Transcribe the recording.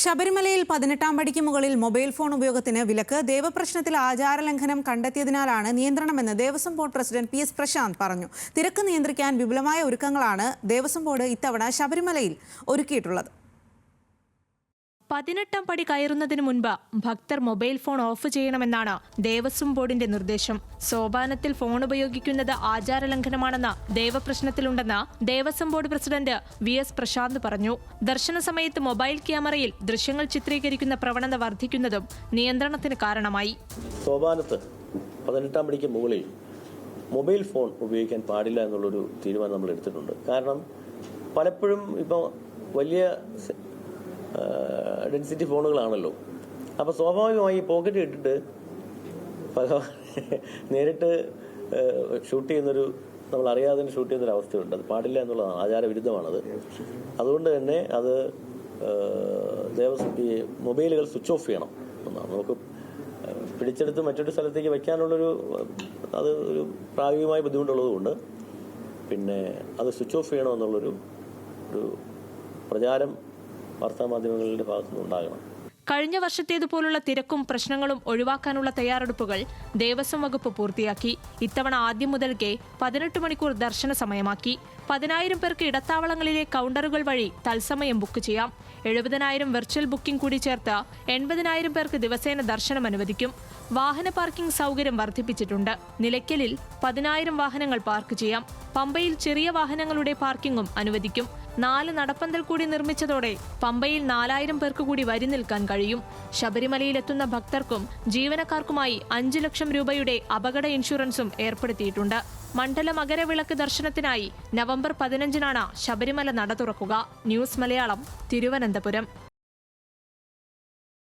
ശബരിമലയിൽ 18-ാം പടിക്ക് മുകളിൽ mobile phone ഉപയോഗത്തിന് വിലക്ക്. ദേവപ്രശ്നത്തിൽ ആചാരലംഘനം കണ്ടെത്തിയതിനാലാണ് നിയന്ത്രണമെന്ന് Devaswom board president PS Prashanth പറഞ്ഞു. തിരക്ക് നിയന്ത്രിക്കാൻ വിപുലമായ ഒരുക്കങ്ങളാണ് ദേവസ്വം ബോർഡ് ഇത്തവണ ശബരിമലയിൽ ഒരുക്കിയിട്ടുള്ളത്. 18-ാം പടി കയറുന്നതിന് മുൻപ് ഭക്തർ മൊബൈൽ ഫോൺ ഓഫ് ചെയ്യണമെന്നാണ് ദേവസ്വം ബോർഡിന്റെ നിർദ്ദേശം. സോപാനത്തിൽ ഫോൺ ഉപയോഗിക്കുന്നത് ആചാരലംഘനമാണെന്ന് ദേവപ്രശ്നത്തിലുണ്ടെന്ന് Devaswom board president VS Prashanth പറഞ്ഞു. ദർശന സമയത്ത് മൊബൈൽ ക്യാമറയിൽ ദൃശ്യങ്ങൾ ചിത്രീകരിക്കുന്ന പ്രവണത വർദ്ധിക്കുന്നതും നിയന്ത്രണത്തിന് കാരണമായി. സോപാനത്ത് 18-ാം പടിക്ക് മുകളിൽ മൊബൈൽ ഫോൺ ഉപയോഗിക്കാൻ പാടില്ല എന്നുള്ളൊരു തീരുമാനം നമ്മൾ എടുത്തിട്ടുണ്ട്. കാരണം പലപ്പോഴും ഇപ്പോൾ വലിയ ഡെൻസിറ്റി ഫോണുകളാണല്ലോ. അപ്പോൾ സ്വാഭാവികമായി പോക്കറ്റ് ഇട്ടിട്ട് നേരിട്ട് ഷൂട്ട് ചെയ്യുന്നൊരു നമ്മൾ അറിയാതെ ഷൂട്ട് ചെയ്യുന്നൊരു അവസ്ഥയുണ്ട്. അത് പാടില്ല എന്നുള്ളതാണ്, ആചാരവിരുദ്ധമാണത്. അതുകൊണ്ട് തന്നെ അത് ഈ മൊബൈലുകൾ സ്വിച്ച് ഓഫ് ചെയ്യണം എന്നാണ്. നമുക്ക് പിടിച്ചെടുത്ത് മറ്റൊരു സ്ഥലത്തേക്ക് വയ്ക്കാനുള്ളൊരു അത് ഒരു പ്രായോഗികമായ ബുദ്ധിമുട്ടുള്ളതുകൊണ്ട് പിന്നെ അത് സ്വിച്ച് ഓഫ് ചെയ്യണമെന്നുള്ളൊരു പ്രചാരം വാർത്താമാധ്യമങ്ങളുടെ ഭാഗത്തുനിന്ന് ഉണ്ടാകണം. കഴിഞ്ഞ വർഷത്തേതുപോലുള്ള തിരക്കും പ്രശ്നങ്ങളും ഒഴിവാക്കാനുള്ള തയ്യാറെടുപ്പുകൾ ദേവസ്വം വകുപ്പ് പൂർത്തിയാക്കി. ഇത്തവണ ആദ്യം മുതൽക്കേ 18 മണിക്കൂർ ദർശന സമയമാക്കി. 10,000 പേർക്ക് ഇടത്താവളങ്ങളിലെ കൗണ്ടറുകൾ വഴി തത്സമയം ബുക്ക് ചെയ്യാം. 70,000 വെർച്വൽ ബുക്കിംഗ് കൂടി ചേർത്ത് 80,000 പേർക്ക് ദിവസേന ദർശനം അനുവദിക്കും. വാഹന പാർക്കിംഗ് സൗകര്യം വർദ്ധിപ്പിച്ചിട്ടുണ്ട്. നിലയ്ക്കലിൽ 10,000 വാഹനങ്ങൾ പാർക്ക് ചെയ്യാം. പമ്പയിൽ ചെറിയ വാഹനങ്ങളുടെ പാർക്കിംഗും അനുവദിക്കും. 4 നടപ്പന്തൽ കൂടി നിർമ്മിച്ചതോടെ പമ്പയിൽ 4,000 പേർക്ക് കൂടി വരി നിൽക്കാൻ കഴിയും. ശബരിമലയിലെത്തുന്ന ഭക്തർക്കും ജീവനക്കാർക്കുമായി 5 ലക്ഷം രൂപയുടെ അപകട ഇൻഷുറൻസും ഏർപ്പെടുത്തിയിട്ടുണ്ട്. മണ്ഡല മകരവിളക്ക് ദർശനത്തിനായി നവംബർ 15-നാണ് ശബരിമല നട തുറക്കുക. ന്യൂസ് മലയാളം, തിരുവനന്തപുരം.